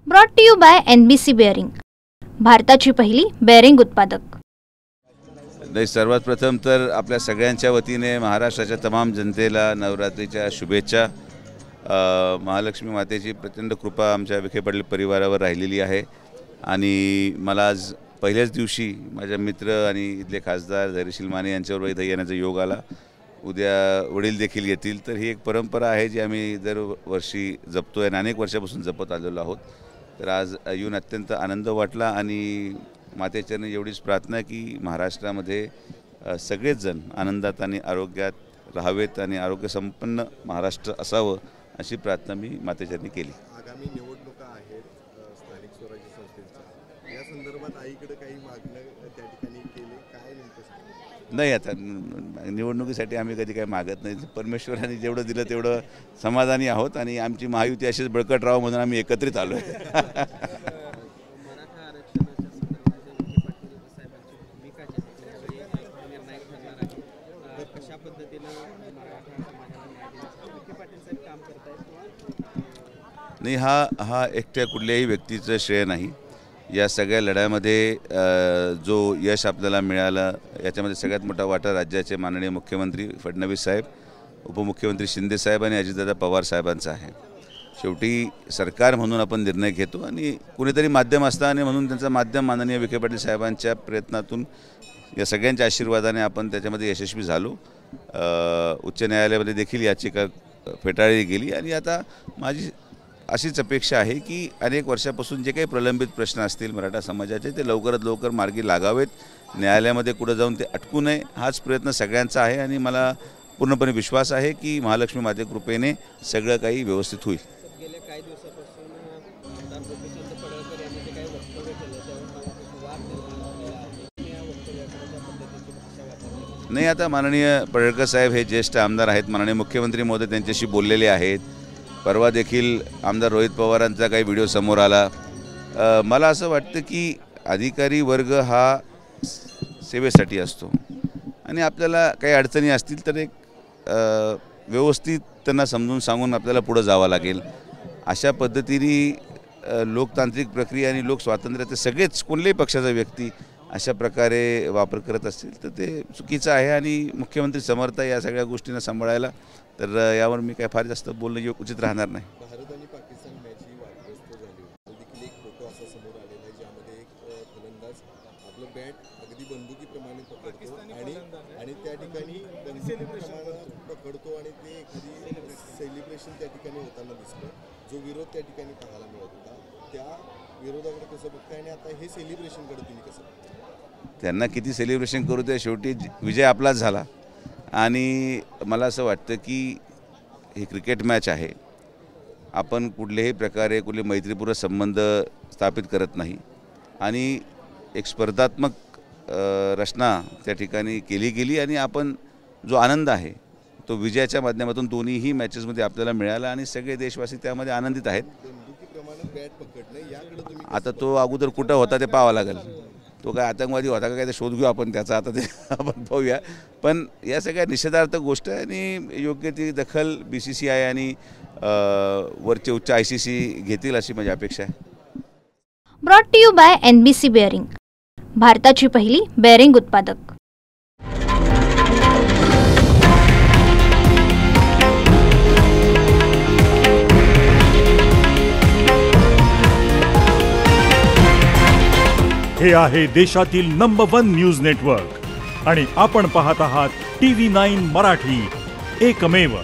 Brought to you by NBC bearing, भारताची पहिली bearing उत्पादक। सर्वात प्रथम तर आपल्या सगळ्यांच्या वतीने महाराष्ट्राच्या तमाम जनतेला नवरात्रीच्या शुभेच्छा। महालक्ष्मी मातेची प्रचंड कृपा आमच्या विखे पाटील परिवारावर राहिलेली आहे आणि मला आज पहिल्याच दिवशी माझ्या मित्र आणि इथले खासदार धैर्यशील माने यांच्यावर इथे येण्याचा योग आला। उद्या वडील देखील येतील, तर ही एक परंपरा आहे जी आम्ही दरवर्षी जपतोय आणि अनेक वर्षापासून जपत आलेलो आहोत। तर आज येऊन अत्यंत आनंद वाटला आणि मातेचरणी एवढीच प्रार्थना की महाराष्ट्रामध्ये सगळेच जण आनंदात आणि आरोग्यात राहावेत आणि आरोग्यसंपन्न महाराष्ट्र असावं अशी प्रार्थना मी मातेचरणी केली। आगामी निवडणुका आहेत स्थानिक स्वराज्य संस्थेच्या, या संदर्भात आईकडे काही मागणं त्या ठिकाणी केले काय नेमकं? नाही, आता निवडणुकीसाठी आम्ही कधी काही मागत नाही। परमेश्वराने जेवढं दिलं तेवढं समाधानी आहोत आणि आमची महायुती अशीच बळकट राहावं म्हणून आम्ही एकत्रित आलो आहे। नाही, हा एकट्या कुठल्याही व्यक्तीचं श्रेय नाही। या सगळ्या लढ्यामध्ये जो यश आपल्याला मिळालं याच्यामध्ये सगळ्यात मोठा वाटा राज्याचे माननीय मुख्यमंत्री फडणवीस साहेब, उपमुख्यमंत्री शिंदे साहेब आणि अजितदादा पवार साहेबांचा आहे। शेवटी सरकार म्हणून आपण निर्णय घेतो आणि कुणीतरी माध्यम असतं आणि म्हणून त्यांचं माध्यम माननीय विखे पाटील साहेबांच्या प्रयत्नातून या सगळ्यांच्या आशीर्वादाने आपण त्याच्यामध्ये यशस्वी झालो। उच्च न्यायालयामध्ये देखील याचिका फेटाळली गेली आणि आता माझी अशीच अपेक्षा आहे की अनेक वर्षापासून जे काही प्रलंबित प्रश्न असतील मराठा समाजाचे ते लवकरात लवकर मार्गी लागावेत, न्यायालयामध्ये कुठे जाऊन ते अटकू नये, हाच प्रयत्न सगळ्यांचा आहे आणि मला पूर्णपणे विश्वास आहे की महालक्ष्मी माते कृपेने सगळं काही व्यवस्थित होईल। गेल्या काही दिवसापासून आमदार गोपीचंद पडळकर यांनी जे काही वक्तव्य केलं त्यावर वाद निर्माण झालेला आहे, या वक्तव्याकडे ज्या पद्धतीची भाषा वापरली नाही, आता माननीय पडळकर साहेब हे ज्येष्ठ आमदार आहेत, माननीय मुख्यमंत्री महोदय त्यांच्याशी बोललेले आहेत। परवा देखील आमदार रोहित पवारांचा काही व्हिडिओ समोर आला। मला असं वाटतं की अधिकारी वर्ग हा सेवेसाठी असतो आणि आपल्याला काही अडचणी असतील तर एक व्यवस्थित त्यांना समजून सांगून आपल्याला पुढे जावं लागेल। अशा पद्धतीने लोकतांत्रिक प्रक्रिया आणि लोक स्वातंत्र्याचे सगळेच कोणत्याही पक्षाचा व्यक्ती अशा प्रकारे वापर करत असतील तर ते चुकीचं आहे आणि मुख्यमंत्री समर्थ या सगळ्या गोष्टींना सांभाळायला, तर यावर मी काय फार जास्त बोलणं उचित राहणार नाही। भारत आणि पाकिस्तान मॅच ही वादग्रस्त झाली होती, देखील एक फोटो असा समोर आलेला आहे ज्यामध्ये एक फलंदाज आपलं बॅट अगदी बंदुकीप्रमाणे पकडतो आणि त्या ठिकाणी पकडतो आणि ते एखादी सेलिब्रेशन त्या ठिकाणी होताना दिसतं। जो विरोध त्या ठिकाणी पाहायला मिळत होता, त्या विरोधाकडे कसं बघताय आणि आता हे सेलिब्रेशनकडे तुम्ही कसं बघताय? त्यांना किती सेलिब्रेशन करू दे, शेवटी विजय आपलाच झाला आणि मला असं वाटतं की ही क्रिकेट मॅच आहे, आपण कुठल्याही प्रकारे कुठले मैत्रीपूर्ण संबंध स्थापित करत नाही आणि एक स्पर्धात्मक रचना त्या ठिकाणी केली गेली आणि आपण जो आनंद आहे तो विजयाच्या माध्यमातून दोन्हीही मॅचेसमध्ये आपल्याला मिळाला आणि सगळे देशवासी त्यामध्ये आनंदित आहेत। आता तो अगोदर कुठं होता ते पाहावं लागेल, तो काय आतंकवादी होता का काय ते शोध घेऊ आपण त्याचा, आता ते आपण पाहूया। पण या सगळ्या निषेधार्थ गोष्ट आणि योग्य ती दखल BCCI आणि वरचे उच्च ICC घेतील अशी माझी अपेक्षा आहे। Brought to you by NBC bearing, भारताची पहिली बेअरिंग उत्पादक। हे आहे देशातील नंबर 1 न्यूज नेटवर्क आणि आपण पाहत आहात TV9 मराठी, एकमेव।